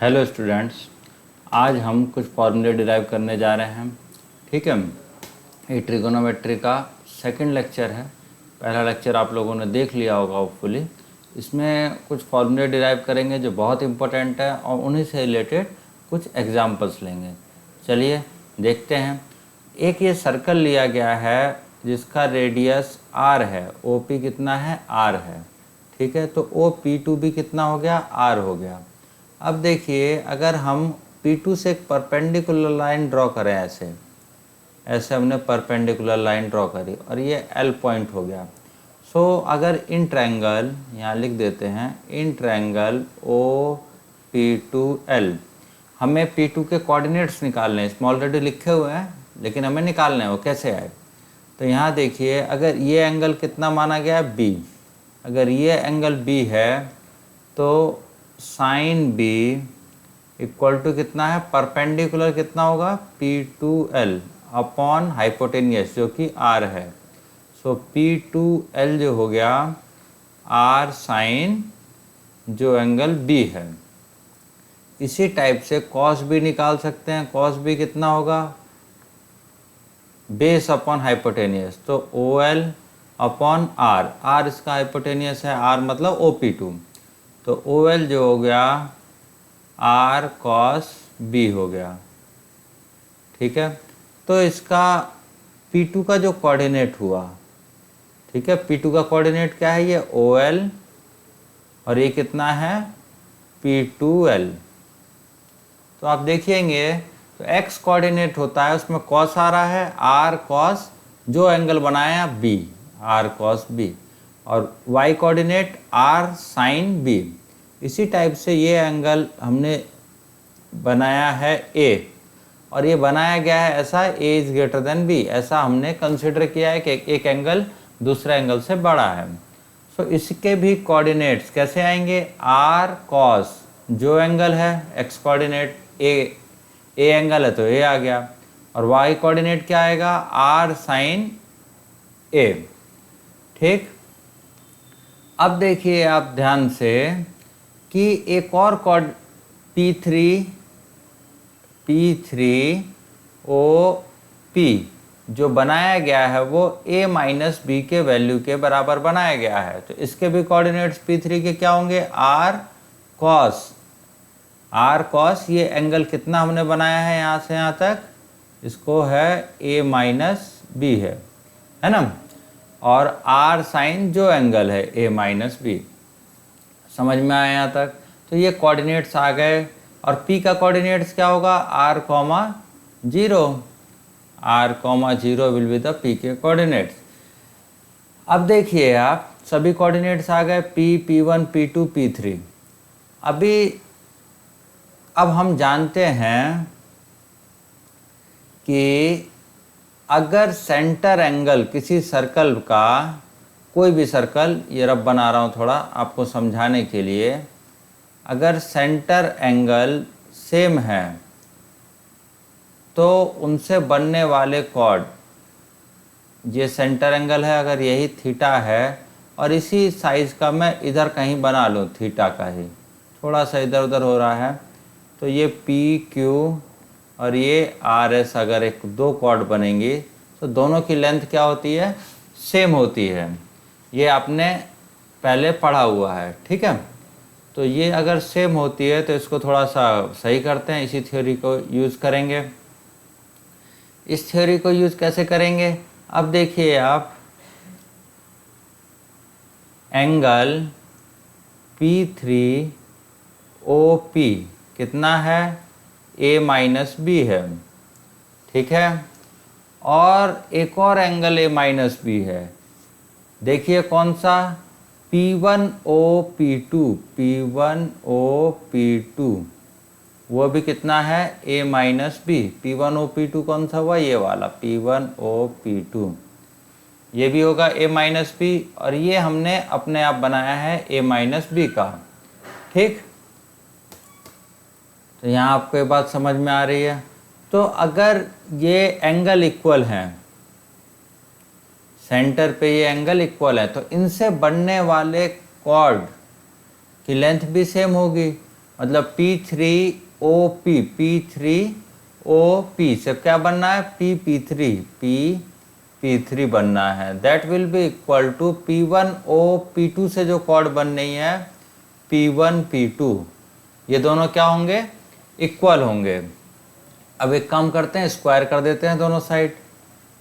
Hello students, आज हम कुछ फॉर्मूले डिराइव करने जा रहे हैं। ठीक है, ये ट्रिगोनोमेट्री का सेकंड लेक्चर है। पहला लेक्चर आप लोगों ने देख लिया होगा होपफुली। इसमें कुछ फॉर्मूले डिराइव करेंगे जो बहुत इंपॉर्टेंट है और उन्हीं से रिलेटेड कुछ एग्जांपल्स लेंगे। चलिए देखते हैं। एक ये सर्कल लिया गया है जिसका रेडियस r है, OP कितना है, r है। ठीक है, तो OP2 भी कितना हो गया, r हो गया। अब देखिए, अगर हम P2 से एक परपेंडिकुलर लाइन ड्रॉ करें, ऐसे हमने परपेंडिकुलर लाइन ड्रॉ करी और ये L पॉइंट हो गया। सो अगर इन ट्रायंगल, यहाँ लिख देते हैं, इन ट्रायंगल OP2L, हमें P2 के कोऑर्डिनेट्स निकालने हैं। इसमें ऑलरेडी लिखे हुए हैं लेकिन हमें निकालने हैं, वो कैसे आए। तो यहाँ देखिए, अगर ये एंगल कितना माना गया है, B। अगर ये एंगल B है तो साइन B इक्वल टू कितना है, परपेंडिकुलर कितना होगा, P2L अपॉन हाइपोटेनियस जो कि R है। सो P2L जो हो गया R साइन जो एंगल B है। इसी टाइप से कॉस B निकाल सकते हैं। कॉस B कितना होगा, बेस अपॉन हाइपोटेनियस, तो OL अपॉन R। R इसका हाइपोटेनियस है, R मतलब OP2, तो OL जो हो गया R cos B हो गया। ठीक है, तो इसका P2 का जो कोऑर्डिनेट हुआ, ठीक है, P2 का कोऑर्डिनेट क्या है, ये OL और ये कितना है, P2L। तो आप देखिएंगे तो x कोऑर्डिनेट होता है, उसमें cos आ रहा है, R cos जो एंगल बनाया B, R cos B, और y coordinate R sin B। इसी टाइप से ये एंगल हमने बनाया है A, और ये बनाया गया है ऐसा, A is greater than B, ऐसा हमने कंसिडर किया है कि एक एंगल दूसरे एंगल से बड़ा है। सो इसके भी कोऑर्डिनेट्स कैसे आएंगे, R cos जो एंगल है, x कोऑर्डिनेट A एंगल है तो A आ गया, और y कोऑर्डिनेट क्या आएगा, R sin A। ठीक, अब देखिए आप ध्यान से कि एक और कॉर्ड P3OP जो बनाया गया है वो A माइनस B के वैल्यू के बराबर बनाया गया है। तो इसके भी कोऑर्डिनेट्स P3 के क्या होंगे, R cos ये एंगल कितना हमने बनाया है यहाँ से यहाँ तक, इसको है A माइनस B है ना, और R sin जो एंगल है A माइनस B। समझ में आया यहाँ तक। तो ये कोऑर्डिनेट्स आ गए, और P का कोऑर्डिनेट्स क्या होगा, R,0। R,0 will be the P के कोऑर्डिनेट्स। अब देखिए आप, सभी कोऑर्डिनेट्स आ गए, P, P1, P2, P3। अब हम जानते हैं कि अगर सेंटर एंगल किसी सर्कल का, कोई भी सर्कल, ये रब बना रहा हूँ थोड़ा आपको समझाने के लिए, अगर सेंटर एंगल सेम है तो उनसे बनने वाले कॉर्ड, ये सेंटर एंगल है, अगर यही थीटा है और इसी साइज का मैं इधर कहीं बना लूँ, थीटा का ही थोड़ा सा इधर उधर हो रहा है, तो ये PQ और ये RS अगर एक दो कॉर्ड बनेंगी तो दोनों की लेंथ क्या होती है, सेम होती है। ये आपने पहले पढ़ा हुआ है। ठीक है, तो ये अगर सेम होती है तो इसको थोड़ा सा सही करते हैं, इसी थ्योरी को यूज़ करेंगे। इस थ्योरी को यूज़ कैसे करेंगे, अब देखिए आप, एंगल P3OP कितना है, A माइनस B है। ठीक है, और एक और एंगल A माइनस B है, देखिए कौन सा, P1OP2 वो भी कितना है, A माइनस B। P1OP2 कौन सा हुआ, ये वाला P1OP2, ये भी होगा A माइनस B, और ये हमने अपने आप बनाया है A माइनस B का। ठीक, तो यहाँ आपको ये बात समझ में आ रही है। तो अगर ये एंगल इक्वल हैं, सेंटर पे ये एंगल इक्वल है, तो इनसे बनने वाले कॉर्ड की लेंथ भी सेम होगी, मतलब P3OP, P3OP से क्या बनना है, P3 बनना है। That will be equal to P1OP2 से जो कॉर्ड बन रही है P1P2, ये दोनों क्या होंगे, इक्वल होंगे। अब एक काम करते हैं, स्क्वायर कर देते हैं दोनों साइड,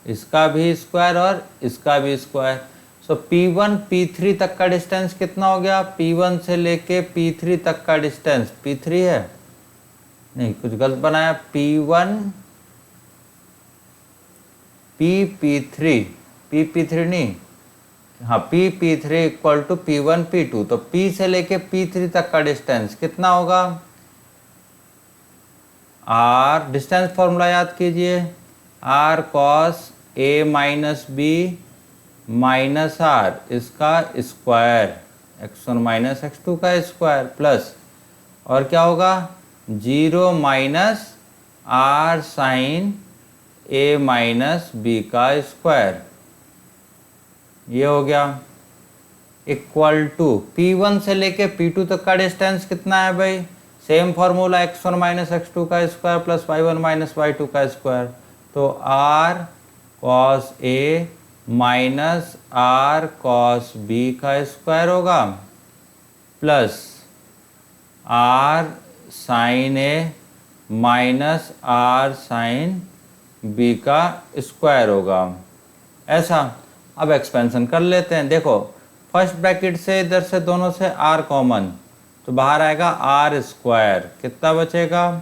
इसका भी स्क्वायर और इसका भी स्क्वायर। सो P1 P3 तक का डिस्टेंस कितना हो गया, P1 से लेके P3 तक का डिस्टेंस, P3 है, नहीं कुछ गलत बनाया, P1 P3 नहीं, हाँ P3 equal to P1 P2। तो P से लेके P3 तक का डिस्टेंस कितना होगा, R, डिस्टेंस फॉर्मूला याद कीजिए, R cos A minus B minus R, इसका स्क्वायर, x1 माइनस x2 का स्क्वायर, प्लस और क्या होगा 0 minus R sine A minus B का स्क्वायर, ये हो गया, इक्वल टू P1 से लेके P2 तक का डिस्टेंस कितना है भाई, same formula x1 minus x2 का square plus y1 minus y2 का स्क्वायर। तो r cos A minus r cos B का स्क्वायर होगा, plus r sine A minus r sine B का स्क्वायर होगा, ऐसा। अब एक्सपेंशन कर लेते हैं, देखो फर्स्ट ब्रैकेट से इधर से दोनों से r कॉमन, तो बाहर आएगा r स्क्वायर, कितना बचेगा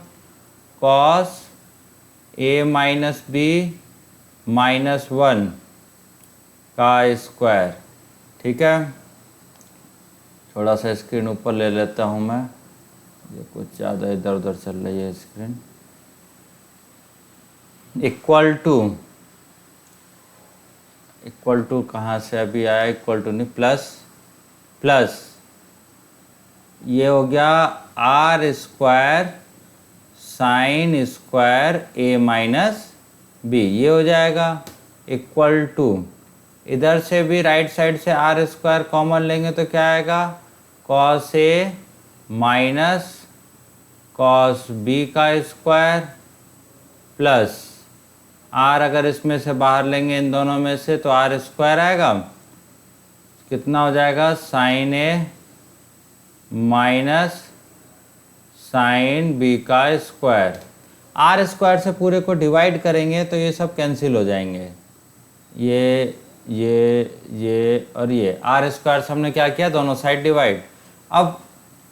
cos A minus B minus 1 का स्क्वायर, ठीक है। थोड़ा सा स्क्रीन ऊपर ले लेता हूँ मैं, ये कुछ ज़्यादा इधर उधर चल रही है स्क्रीन। इक्वल टू कहाँ से अभी आया, इक्वल टू नहीं, प्लस ये हो गया r square sine square A minus B, ये हो जाएगा, इक्वल टू इधर से भी राइट साइड से r स्क्वायर कॉमन लेंगे तो क्या आएगा cos A minus cos B का स्क्वायर, प्लस r अगर इसमें से बाहर लेंगे इन दोनों में से तो r स्क्वायर आएगा, कितना हो जाएगा sine A minus sine B का स्क्वायर। r स्क्वायर से पूरे को डिवाइड करेंगे तो ये सब कैंसिल हो जाएंगे, ये और ये, r स्क्वायर से हमने क्या किया, दोनों साइड डिवाइड। अब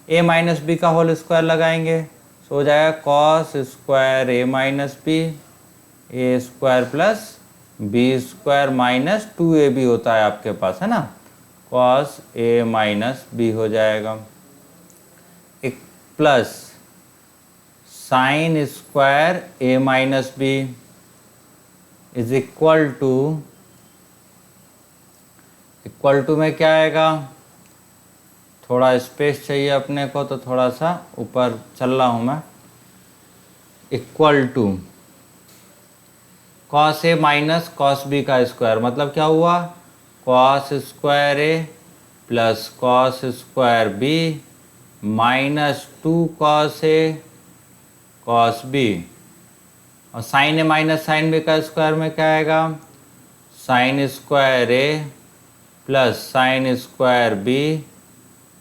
a माइनस बी का होल स्क्वायर लगाएंगे, तो हो जाएगा cos square A minus B, A square plus B square minus 2ab होता है आपके पास, है ना, cos A माइनस बी हो जाएगा, एक plus sine square A minus B is equal to में क्या आएगा, थोड़ा स्पेस चाहिए अपने को तो थोड़ा सा ऊपर चल रहा हूँ मैं, equal to cos A minus cos B का स्क्वायर, मतलब क्या हुआ cos square A plus cos square B minus 2 cos A cos B, और sine A minus sine B का स्क्वायर में क्या आएगा sine square A plus sine square B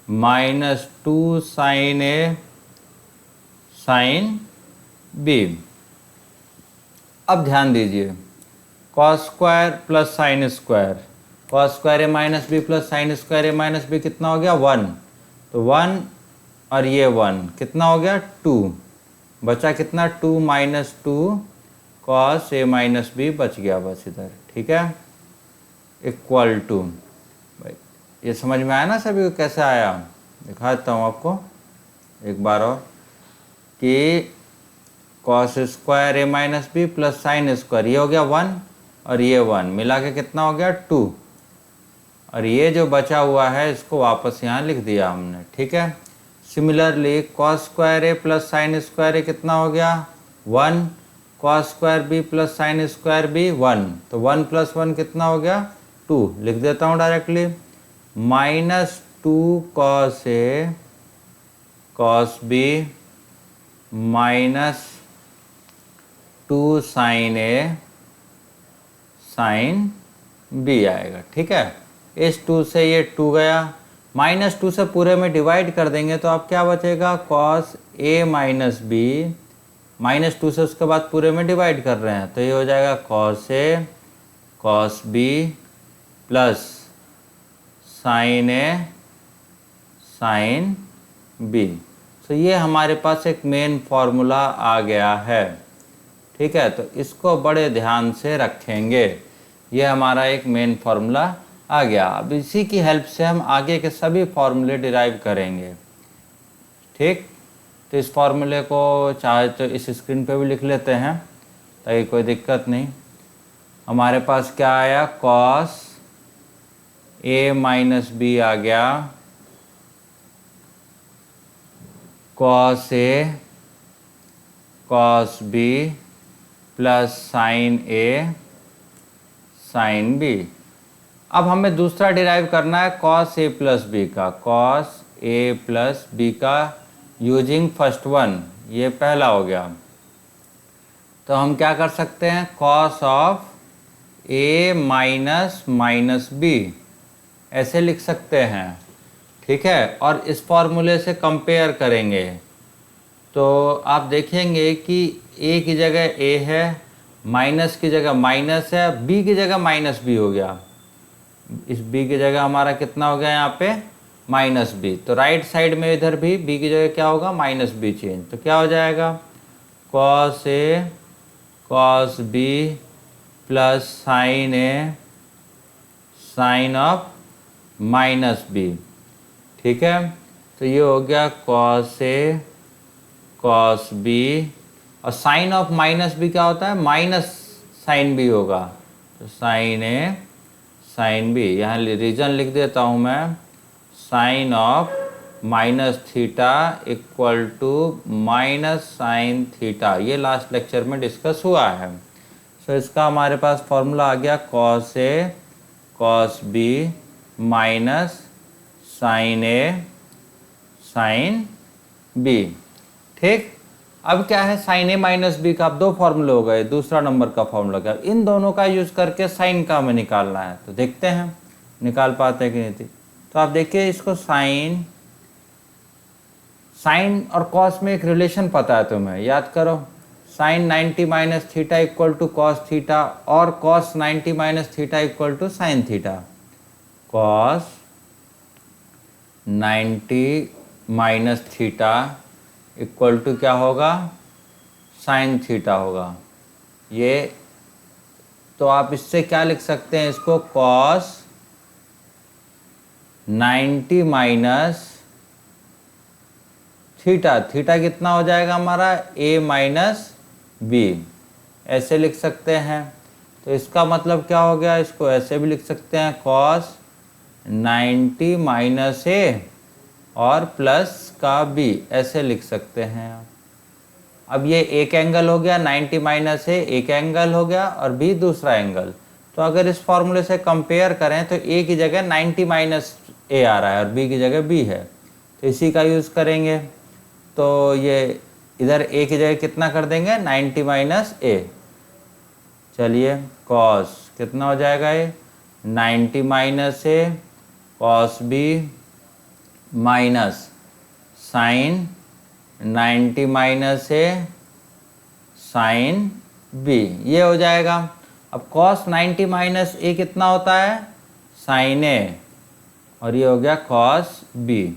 minus 2 sine A sine B। अब ध्यान दीजिए, cos square plus sine square, cos square A minus B plus sine square A minus B कितना हो गया 1, तो 1 और ये 1 कितना हो गया 2, बचा कितना 2 minus 2 cos A minus B बच गया बस इधर, ठीक है, इक्वल टू, ये समझ में आया ना सभी को कैसे आया, दिखा देता हूँ आपको एक बार और, कि cos square A minus B plus sine square, ये हो गया 1 और ये 1 मिला के कितना हो गया 2, और ये जो बचा हुआ है इसको वापस यहाँ लिख दिया हमने, ठीक है। Similarly cos square A plus sine square A कितना हो गया 1, cos square B plus sine square B 1, तो 1 प्लस 1 कितना हो गया 2, लिख देता हूँ directly, minus 2 cos A cos B minus 2 sine A sine B आएगा। ठीक है, इस 2 से ये 2 गया, -2 से पूरे में डिवाइड कर देंगे तो अब क्या बचेगा, कॉस ए माइनस बी, -2 से उसके बाद पूरे में डिवाइड कर रहे हैं तो ये हो जाएगा cos A cos B plus sine A sine B. तो ये हमारे पास एक मेन फॉर्मूला आ गया है। ठीक है, तो इसको बड़े ध्यान से रखेंगे, ये हमारा एक मेन फार्मूला आ गया। अब इसी की हेल्प से हम आगे के सभी फार्मूले डिराइव करेंगे। ठीक, तो इस फार्मूले को चाहे तो इस स्क्रीन पे भी लिख लेते हैं ताकि कोई दिक्कत नहीं। हमारे पास क्या आया, कॉस ए माइनस बी आ गया, cos A cos B plus sine A sine B. अब हमें दूसरा डिराइव करना है कॉस ए प्लस बी का, कॉस ए प्लस बी का यूजिंग फर्स्ट वन, ये पहला हो गया। तो हम क्या कर सकते हैं, cos of A minus minus B ऐसे लिख सकते हैं। ठीक है, और इस फॉर्मूले से कंपेयर करेंगे तो आप देखेंगे कि ए की जगह ए है, माइनस की जगह माइनस है, बी की जगह माइनस बी हो गया, इस बी की जगह हमारा कितना हो गया यहाँ पे माइनस बी। तो राइट साइड में इधर भी बी की जगह क्या होगा, माइनस बी चेंज। तो क्या हो जाएगा, cos A cos B plus sine A sine of minus B. ठीक है, तो ये हो गया कॉस ए कॉस बी, और साइन ऑफ माइनस बी क्या होता है, माइनस साइन बी होगा, तो साइन ए साइन बी। यहाँ रीजन लिख देता हूँ मैं, sine of minus theta equal to minus sine theta, ये लास्ट लेक्चर में डिस्कस हुआ है। सो इसका हमारे पास फॉर्मूला आ गया cos A cos B minus sine A sine B. ठीक, अब क्या है, साइन ए माइनस बी का अब दो फॉर्मूले हो गए, दूसरा नंबर का फॉर्मूला क्या, इन दोनों का यूज करके साइन का हमें निकालना है। तो देखते हैं निकाल पाते हैं कि नहीं। तो आप देखिए इसको, साइन साइन और कॉस में एक रिलेशन पता है तुम्हें, याद करो, sine 90 minus theta equal to cos theta और cos 90 minus theta equal to sine theta. Cos 90 minus theta equal to क्या होगा, साइन थीटा होगा। ये तो आप इससे क्या लिख सकते हैं, इसको कॉस 90 माइनस थीटा, थीटा कितना हो जाएगा हमारा, ए माइनस बी, ऐसे लिख सकते हैं। तो इसका मतलब क्या हो गया, इसको ऐसे भी लिख सकते हैं, कॉस 90 माइनस ए और प्लस का बी, ऐसे लिख सकते हैं आप। अब ये एक एंगल हो गया, 90 माइनस ए एक एंगल हो गया और बी दूसरा एंगल। तो अगर इस फॉर्मूले से कंपेयर करें तो ए की जगह 90 माइनस ए आ रहा है और बी की जगह बी है, तो इसी का यूज़ करेंगे। तो ये इधर ए की जगह कितना कर देंगे, 90 माइनस ए। चलिए कॉस कितना हो जाएगा, ये 90 minus A cos B minus sine 90 minus A sine B, ये हो जाएगा। अब कॉस 90 माइनस ए कितना होता है, साइन ए, और ये हो गया cos B,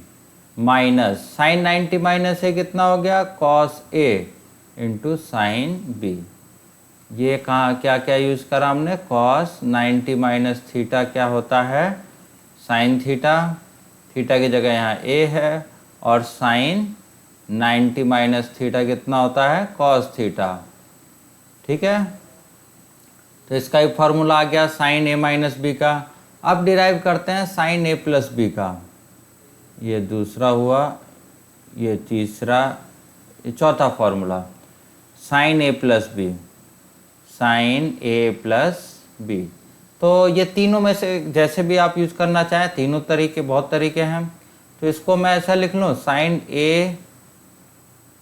minus sine 90 minus A कितना हो गया, cos A into sine B. ये कहाँ क्या क्या यूज़ करा हमने, कॉस 90 माइनस थीटा क्या होता है, साइन थीटा, थीटा की जगह यहाँ ए है, और साइन 90 माइनस थीटा कितना होता है, कॉस थीटा। ठीक है, तो इसका एक फार्मूला आ गया साइन ए माइनस बी का। अब डिराइव करते हैं साइन ए प्लस बी का, ये दूसरा हुआ, ये तीसरा, ये चौथा formula, sign A plus B, sign A plus B. तो ये तीनों में से जैसे भी आप यूज़ करना चाहें, तीनों तरीके, बहुत तरीके हैं। तो इसको मैं ऐसा लिख लूँ, sign A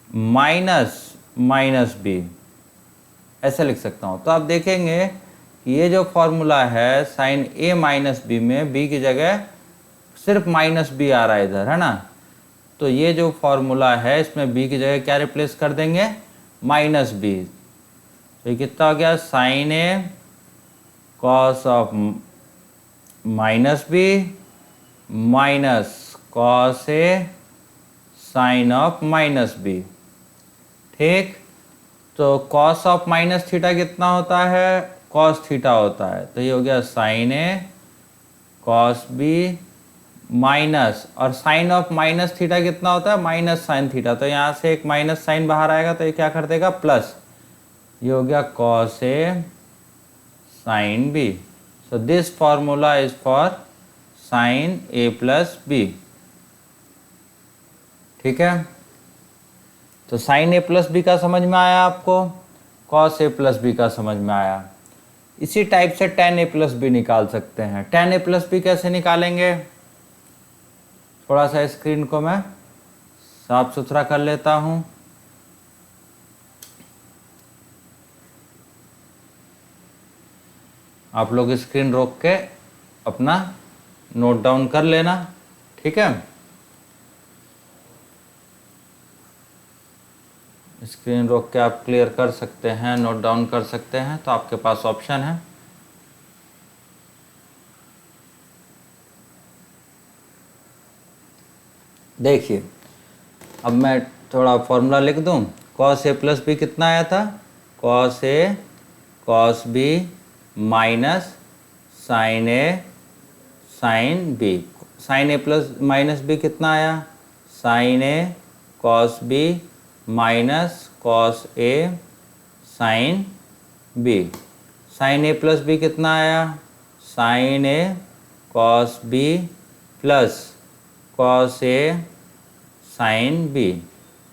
minus minus B, ऐसे लिख सकता हूँ। तो आप देखेंगे कि ये जो फॉर्मूला है साइन ए माइनस बी में बी की जगह सिर्फ माइनस बी आ रहा है इधर, है ना। तो ये जो फॉर्मूला है इसमें बी की जगह क्या रिप्लेस कर देंगे, माइनस बी। तो ये कितना हो गया, sine A cos of minus B minus cos A sine of minus B. ठीक, तो कॉस ऑफ माइनस थीटा कितना होता है, कॉस थीटा होता है। तो ये हो गया sine A cos B minus, और साइन ऑफ माइनस थीटा कितना होता है, माइनस साइन थीटा। तो यहाँ से एक माइनस साइन बाहर आएगा तो ये क्या कर देगा, प्लस। ये हो गया cos A sine B. So this formula is for sine A plus B. ठीक है, तो साइन ए प्लस बी का समझ में आया आपको, कॉस ए प्लस बी का समझ में आया। इसी टाइप से टेन ए प्लस बी निकाल सकते हैं। टेन ए प्लस बी कैसे निकालेंगे, थोड़ा सा स्क्रीन को मैं साफ सुथरा कर लेता हूं। आप लोग स्क्रीन रोक के अपना नोट डाउन कर लेना, ठीक है। स्क्रीन रोक के आप क्लियर कर सकते हैं, नोट डाउन कर सकते हैं, तो आपके पास ऑप्शन है। देखिए, अब मैं थोड़ा फॉर्मूला लिख दूं। कॉस ए प्लस बी कितना आया था, cos A cos B minus sine A sine B. Sign A plus minus B कितना आया, sign A cos B minus cos A sine B. Sign A plus B कितना आया, sign A cos B plus cos A sine B.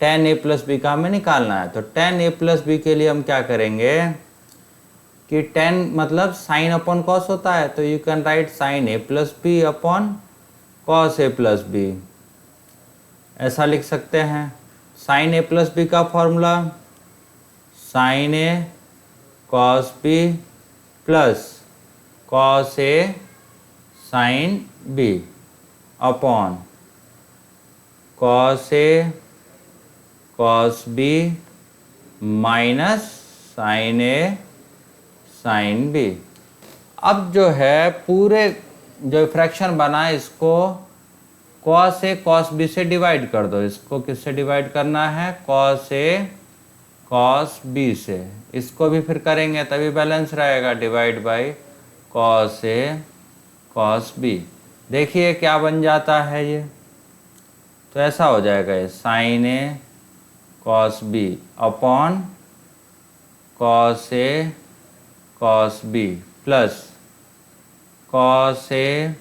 Tan A plus B का हमें निकालना है। तो ten A plus B के लिए हम क्या करेंगे कि टेन मतलब साइन अपॉन कॉस होता है, तो you can write sine A plus B upon cos A plus B, ऐसा लिख सकते हैं। साइन ए प्लस बी का formula sine A cos B plus cos A sine B upon cos A cos B minus sine A sine B. अब जो है पूरे जो फ्रैक्शन बना है इसको कॉस ए कॉस बी से डिवाइड कर दो। इसको किससे डिवाइड करना है, कॉस ए कॉस बी से। इसको भी फिर करेंगे तभी बैलेंस रहेगा, divide by cos A cos B. देखिए क्या बन जाता है ये, तो ऐसा हो जाएगा ये sine A cos B upon cos A cos B plus cos A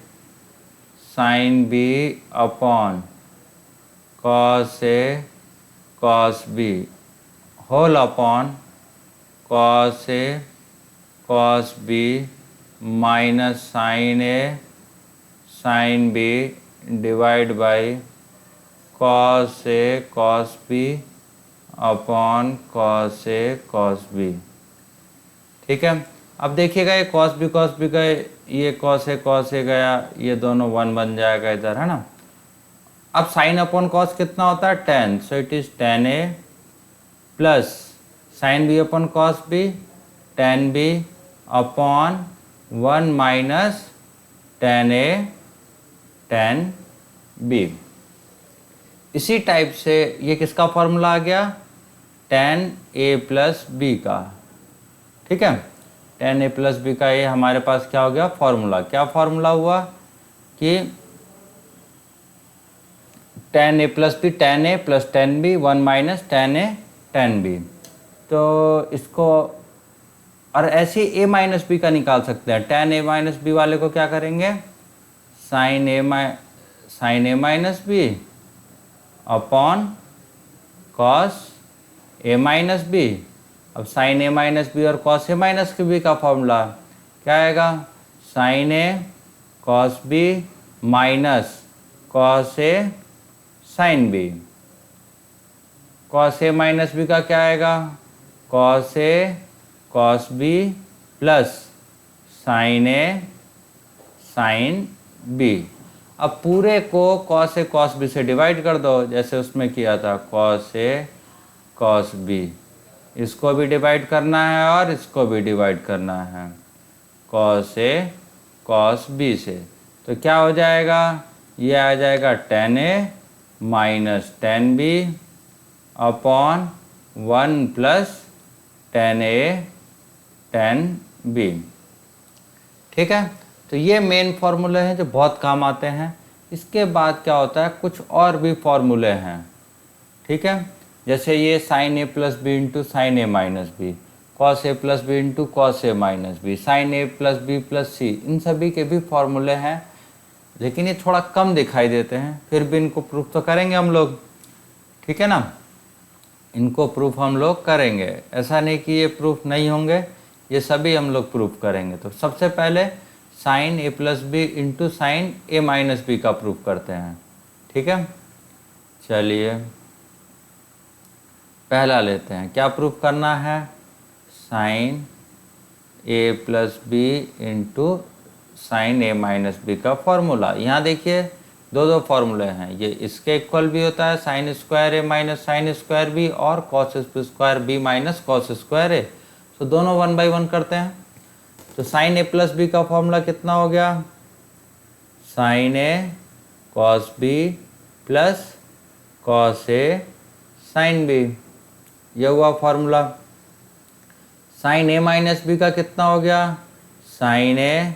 sine B upon cos A cos B whole upon cos A cos B minus sine A sine B divide by cos A cos B upon cos A cos B. ठीक है, अब देखिएगा ये cos B का ये cos A गया, ये दोनों वन बन जाएगा इधर, है ना। अब साइन अपॉन कॉस कितना होता है, tan. So it is tan A plus sine B upon cos B tan B upon one minus tan A tan B. इसी टाइप से ये किसका फॉर्मूला आ गया, टेन ए प्लस बी का। ठीक है, टेन ए प्लस बी का ये हमारे पास क्या हो गया फॉर्मूला। क्या फॉर्मूला हुआ कि tan A plus B tan A plus tan B one minus tan A tan B. तो इसको और ऐसे ए माइनस बी का निकाल सकते हैं। टेन ए माइनस बी वाले को क्या करेंगे, sign A minus B upon cos A minus B. अब साइन ए माइनस बी और कॉस ए माइनस बी का फॉर्मूला क्या आएगा, sine A cos B minus cos A sine B. Cos A minus B का क्या आएगा, cos A cos B plus sine A sine B. अब पूरे को कॉस ए कॉस बी से डिवाइड कर दो, जैसे उसमें किया था कॉस ए कॉस बी। इसको भी डिवाइड करना है और इसको भी डिवाइड करना है कॉस ए कॉस बी से। तो क्या हो जाएगा, ये आ जाएगा tan a minus tan b upon 1 plus tan a tan b। ठीक है, तो ये मेन फार्मूले हैं जो बहुत काम आते हैं। इसके बाद क्या होता है, कुछ और भी फार्मूले हैं। ठीक है, जैसे ये sine A plus B into sign A minus B, cos A plus B into cos A minus B, sign A plus B plus सी, इन सभी के भी फॉर्मूले हैं, लेकिन ये थोड़ा कम दिखाई देते हैं। फिर भी इनको प्रूफ तो करेंगे हम लोग, ठीक है ना, इनको प्रूफ हम लोग करेंगे। ऐसा नहीं कि ये प्रूफ नहीं होंगे, ये सभी हम लोग प्रूफ करेंगे। तो सबसे पहले sign A plus B into sign A minus B का प्रूफ करते हैं। ठीक है, चलिए पहला लेते हैं। क्या प्रूफ करना है, sine A plus B into sign A minus B का फॉर्मूला। यहाँ देखिए दो फॉर्मूले हैं, ये इसके इक्वल भी होता है sine square A minus sine square B, और cos square B minus cos square A. तो दोनों 1 बाई 1 करते हैं। तो साइन ए प्लस बी का फॉर्मूला कितना हो गया, sine A cos B plus cos A sine B, यह हुआ formula. Sine A minus B का कितना हो गया, sine A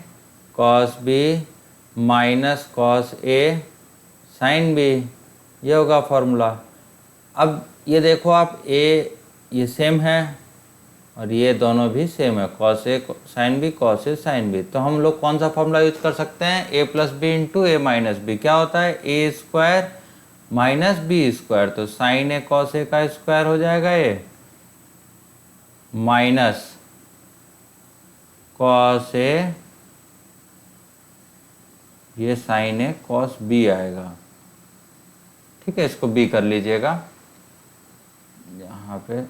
cos B minus cos A sine B, ये होगा फॉर्मूला। अब ये देखो आप, ए ये सेम है और ये दोनों भी सेम है, cos A sine B cos A sine B. तो हम लोग कौन सा फॉर्मूला यूज कर सकते हैं, ए प्लस बी इंटू ए माइनस बी। क्या होता है, ए स्क्वायर माइनस बी स्क्वायर। तो साइन ए कॉस ए का स्क्वायर हो जाएगा ए, माइनस कॉस ए, ये साइन ए कॉस बी आएगा। ठीक है, इसको बी कर लीजिएगा, यहाँ पे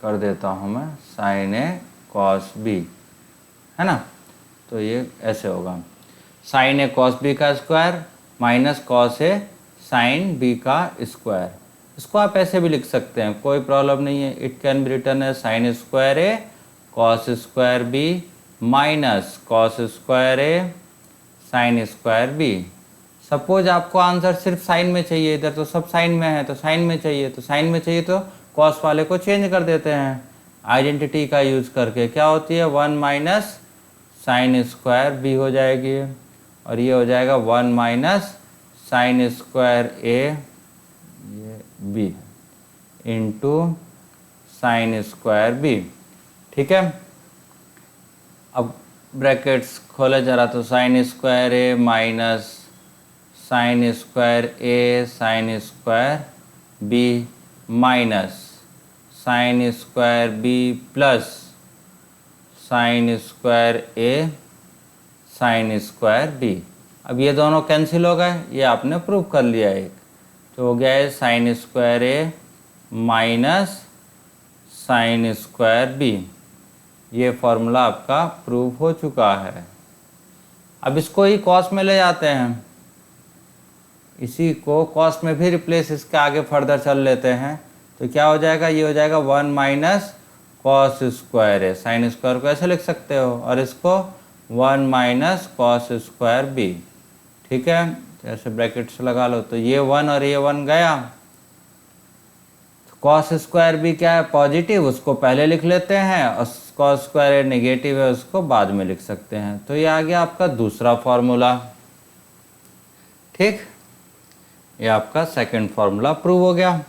कर देता हूँ मैं साइन ए कॉस बी, है ना। तो ये ऐसे होगा, साइन ए कॉस बी का square minus cos A sine B का स्क्वायर। इसको आप ऐसे भी लिख सकते हैं, कोई प्रॉब्लम नहीं है। इट कैन बी रिटन है sine square A cos square B minus cos square A sine square B. Suppose आपको आंसर सिर्फ साइन में चाहिए, इधर तो सब साइन में है, तो साइन में चाहिए, तो साइन में चाहिए तो कॉस वाले को चेंज कर देते हैं आइडेंटिटी का यूज करके। क्या होती है, 1 माइनस साइन स्क्वायर बी हो जाएगी, और ये हो जाएगा 1 माइनस साइन स्क्वायर ए ये B into sine square B. ठीक है, अब ब्रैकेट्स खोले जरा, तो sine square A minus sine square A sine square B minus sine square B plus sine square A sine square B. अब ये दोनों कैंसिल हो गए, ये आपने प्रूव कर लिया एक। तो हो गया है sine square A minus sine square B, ये फॉर्मूला आपका प्रूव हो चुका है। अब इसको ही कॉस में ले जाते हैं, इसी को कॉस में भी रिप्लेस इसके आगे फर्दर चल लेते हैं। तो क्या हो जाएगा, ये हो जाएगा 1 minus cos square A, sine square को ऐसे लिख सकते हो, और इसको 1 माइनस कॉस स्क्वायर बी। ठीक है, तो ऐसे ब्रैकेट्स लगा लो, तो ये 1 और ये 1 गया। कॉस स्क्वायर बी क्या है, पॉजिटिव, उसको पहले लिख लेते हैं, और कॉस स्क्वायर ए नेगेटिव है, उसको बाद में लिख सकते हैं। तो ये आ गया आपका दूसरा फॉर्मूला। ठीक, ये आपका सेकंड फॉर्मूला प्रूव हो गया।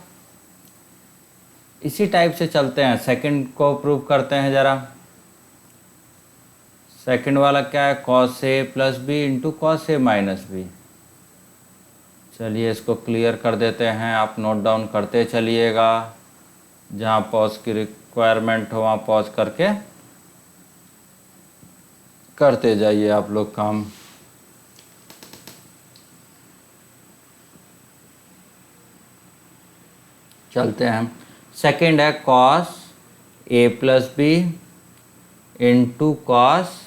इसी टाइप से चलते हैं, सेकंड को प्रूव करते हैं जरा। सेकंड वाला क्या है, cos A plus B into cos A minus B. चलिए इसको क्लियर कर देते हैं, आप नोट डाउन करते चलिएगा, जहाँ पॉज की रिक्वायरमेंट हो वहाँ पॉज करके करते जाइए आप लोग काम। चलते हैं। सेकंड है cos A plus B into cos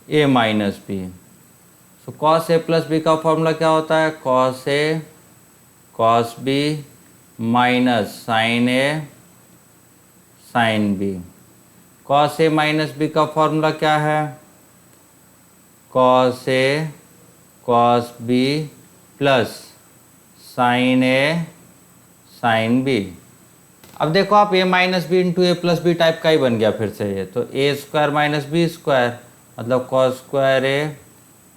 A minus B. So cos A plus B का फॉर्मूला क्या होता है? Cos A cos B minus sine A sine B. Cos A minus B का फॉर्मूला क्या है? Cos A cos B plus sine A sine B. अब देखो आप ए माइनस बी इंटू ए प्लस बी टाइप का ही बन गया फिर से ये, तो ए स्क्वायर माइनस बी स्क्वायर मतलब cos square A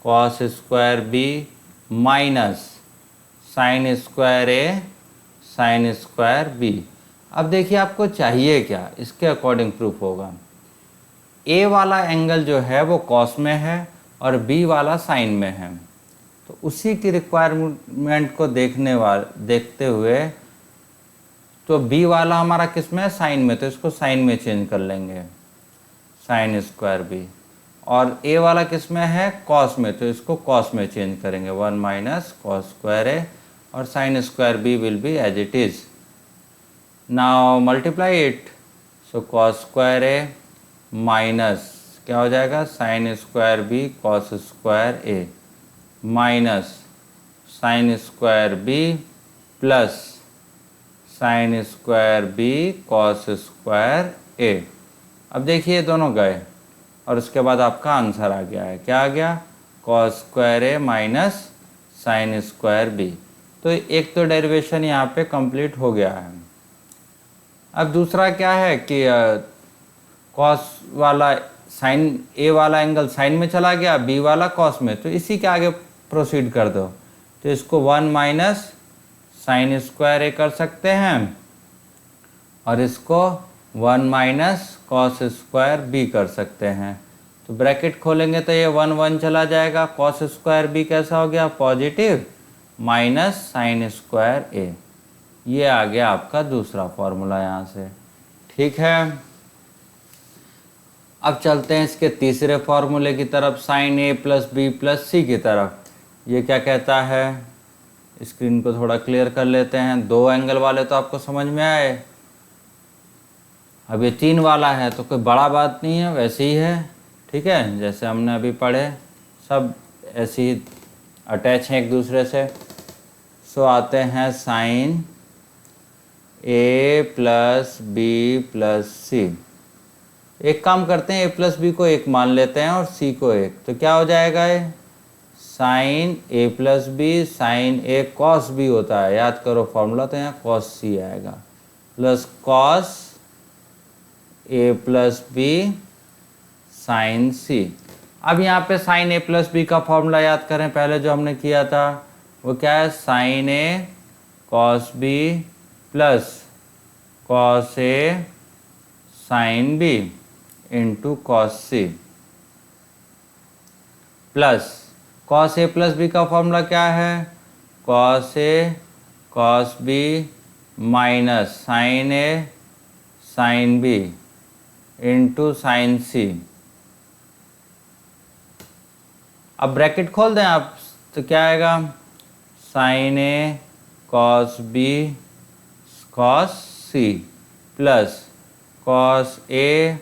cos square B minus sine square A sine square B. अब देखिए आपको चाहिए क्या, इसके अकॉर्डिंग प्रूफ होगा। ए वाला एंगल जो है वो कॉस में है और बी वाला साइन में है, तो उसी की रिक्वायरमेंट को देखते हुए तो बी वाला हमारा किस में है? साइन में, तो इसको साइन में चेंज कर लेंगे साइन स्क्वायर बी। और ए वाला किस में है? कॉस में, तो इसको कॉस में चेंज करेंगे 1 माइनस कॉस स्क्वायर ए और sine square B will be as it is. Now multiply it, so cos square A minus क्या हो जाएगा? Sine square B cos square A minus sine square B plus sine square B cos square A. अब देखिए दोनों गए और उसके बाद आपका आंसर आ गया है। क्या आ गया? Cos square A minus sine square B. तो एक तो डेरिवेशन यहाँ पे कंप्लीट हो गया है। अब दूसरा क्या है कि कॉस वाला साइन ए वाला एंगल साइन में चला गया, बी वाला कॉस में, तो इसी के आगे प्रोसीड कर दो। तो इसको 1 माइनस साइन स्क्वायर ए कर सकते हैं और इसको 1 माइनस कॉस स्क्वायर बी कर सकते हैं। तो ब्रैकेट खोलेंगे तो ये 1 1 चला जाएगा। कॉस स्क्वायर बी कैसा हो गया? Positive minus sine square A. ये आ गया आपका दूसरा फॉर्मूला यहाँ से। ठीक है, अब चलते हैं इसके तीसरे फॉर्मूले की तरफ, sign A plus B plus सी की तरफ। ये क्या कहता है? स्क्रीन को थोड़ा क्लियर कर लेते हैं। दो एंगल वाले तो आपको समझ में आए। अब ये 3 वाला है तो कोई बड़ा बात नहीं है, वैसे ही है। ठीक है, जैसे हमने अभी पढ़े सब ऐसे ही अटैच हैं एक दूसरे से। सो आते हैं sine A plus B plus सी। एक काम करते हैं, ए प्लस बी को 1 मान लेते हैं और सी को 1, तो क्या हो जाएगा? ये sine A plus B sign A cos B होता है, याद करो फॉर्मूला, तो यहाँ कॉस सी आएगा plus cos A plus B sine C. अब यहाँ पे साइन ए प्लस बी का फॉर्मूला याद करें, पहले जो हमने किया था वो क्या है? Sine A cos B plus cos A sine B into cos C plus cos A plus B का फॉर्मूला क्या है? Cos A cos B minus sine A sine B into sine C. अब ब्रैकेट खोल दें आप, तो क्या आएगा? Sine A cos B cos C plus cos A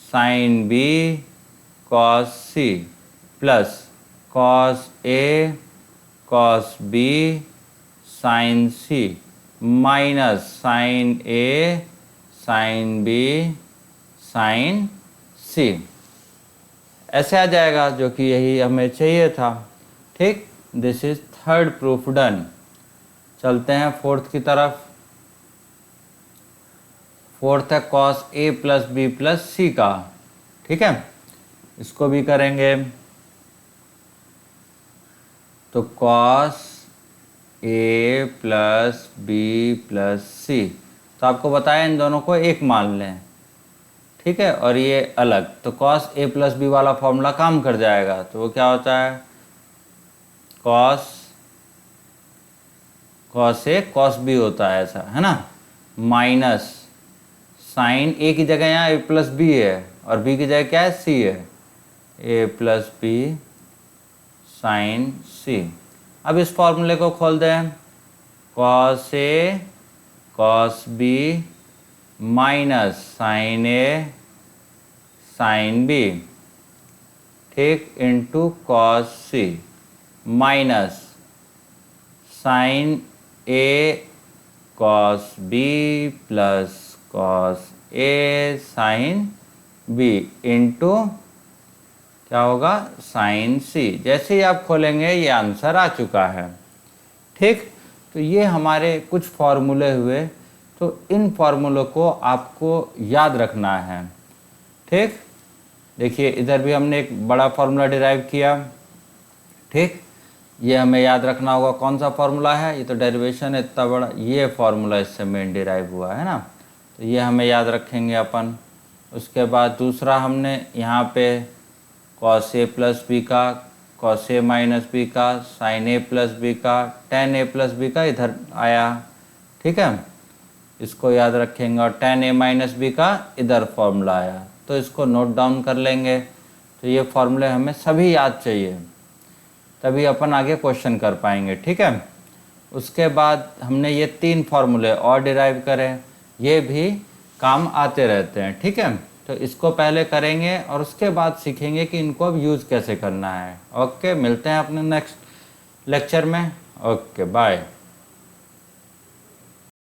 sine B cos C plus cos A cos B sine C minus sine A sine B sine सी। ऐसे आ जाएगा, जो कि यही हमें चाहिए था। ठीक, this is third proof done. चलते हैं फोर्थ की तरफ। फोर्थ है cos A plus B plus सी का। ठीक है, इसको भी करेंगे। तो cos A plus B plus सी, तो आपको बताया इन दोनों को 1 मान लें। ठीक है, और ये अलग, तो कॉस ए प्लस बी वाला फॉर्मूला काम कर जाएगा। तो वो क्या होता है? कॉस ए कॉस बी होता है, ऐसा है ना, माइनस साइन ए की जगह यहाँ ए प्लस बी है और बी की जगह क्या है? सी है, ए प्लस बी साइन सी। अब इस फॉर्मूले को खोल दें, cos A cos B minus sine A sine B, ठीक, into cos C minus sine A cos B plus cos A sine B into क्या होगा साइन सी। जैसे ही आप खोलेंगे ये आंसर आ चुका है, ठीक। तो ये हमारे कुछ फॉर्मूले हुए, तो इन फॉर्मूलों को आपको याद रखना है, ठीक। देखिए इधर भी हमने एक बड़ा फार्मूला डिराइव किया, ठीक। ये हमें याद रखना होगा कौन सा फार्मूला है, ये तो डेरिवेशन है इतना बड़ा, ये फार्मूला इससे मेन डिराइव हुआ है ना, तो ये हमें याद रखेंगे अपन। उसके बाद दूसरा हमने यहाँ पे कॉस ए प्लस बी का, कॉस ए माइनस बी का, साइन ए प्लस बी का, टेन ए प्लस बी का इधर आया, ठीक है, इसको याद रखेंगे। और टेन ए माइनस बी का इधर फॉर्मूला आया, तो इसको नोट डाउन कर लेंगे। तो ये फॉर्मूले हमें सभी याद चाहिए, तभी अपन आगे क्वेश्चन कर पाएंगे, ठीक है। उसके बाद हमने ये 3 फार्मूले और डिराइव करें, ये भी काम आते रहते हैं, ठीक है। तो इसको पहले करेंगे और उसके बाद सीखेंगे कि इनको अब यूज़ कैसे करना है। ओके, मिलते हैं अपने नेक्स्ट लेक्चर में। Okay, bye.